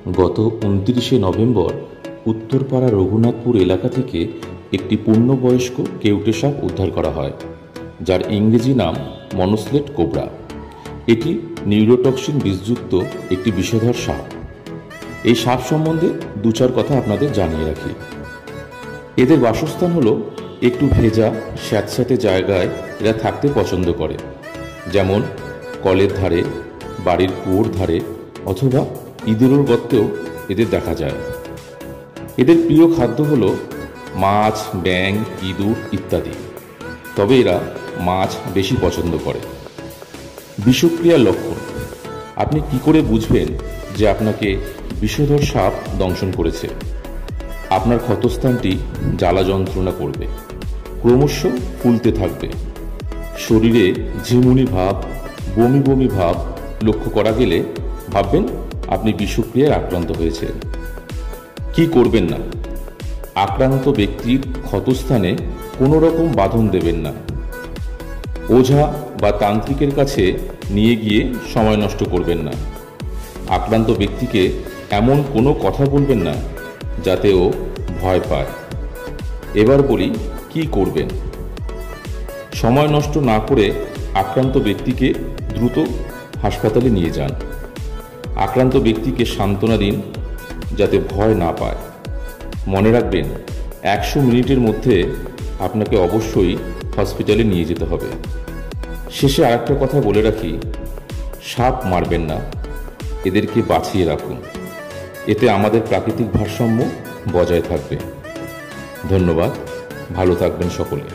গত ২৯শে নভেম্বর উত্তরপাড়া রঘুনাথপুর এলাকা থেকে একটি পূর্ণবয়স্ক কেউটে সাপ উদ্ধার করা হয়, যার ইংরেজি নাম মনোস্লেট কোবরা। এটি নিউরোটক্সিন বিষযুক্ত একটি বিষধর সাপ। এই সাপ সম্বন্ধে দু চার কথা আপনাদের জানিয়ে রাখি। এদের বাসস্থান হলো একটু ভেজা স্যাঁতস্যাঁতে জায়গায় এরা থাকতে পছন্দ করে, যেমন কলের ধারে, বাড়ির কুয়োর ধারে অথবা ইঁদুরের গর্তেও এদের দেখা যায়। এদের প্রিয় খাদ্য হলো মাছ, ব্যাঙ, ইঁদুর ইত্যাদি, তবে এরা মাছ বেশি পছন্দ করে। বিষক্রিয়ার লক্ষণ: আপনি কি করে বুঝবেন যে আপনাকে বিষধর সাপ দংশন করেছে? আপনার ক্ষতস্থানটি জ্বালা যন্ত্রণা করবে, ক্রমশ ফুলতে থাকবে, শরীরে ঝিমুনি ভাব, বমি বমি ভাব লক্ষ্য করা গেলে ভাববেন আপনি বিষক্রিয়ায় আক্রান্ত হয়েছেন। কি করবেন না? আক্রান্ত ব্যক্তির ক্ষতস্থানে কোনো রকম বাঁধন দেবেন না। ওঝা বা তান্ত্রিকের কাছে নিয়ে গিয়ে সময় নষ্ট করবেন না। আক্রান্ত ব্যক্তিকে এমন কোনো কথা বলবেন না যাতে ও ভয় পায়। এবার বলি কি করবেন। সময় নষ্ট না করে আক্রান্ত ব্যক্তিকে দ্রুত হাসপাতালে নিয়ে যান। আক্রান্ত ব্যক্তিকে সান্ত্বনা দিন যাতে ভয় না পায়। মনে রাখবেন ১০০ মিনিটের মধ্যে আপনাকে অবশ্যই হসপিটালে নিয়ে যেতে হবে। শেষে আরেকটা কথা বলে রাখি, সাপ মারবেন না, এদেরকে বাঁচিয়ে রাখুন। এতে আমাদের প্রাকৃতিক ভারসাম্য বজায় থাকবে। ধন্যবাদ, ভালো থাকবেন সকলে।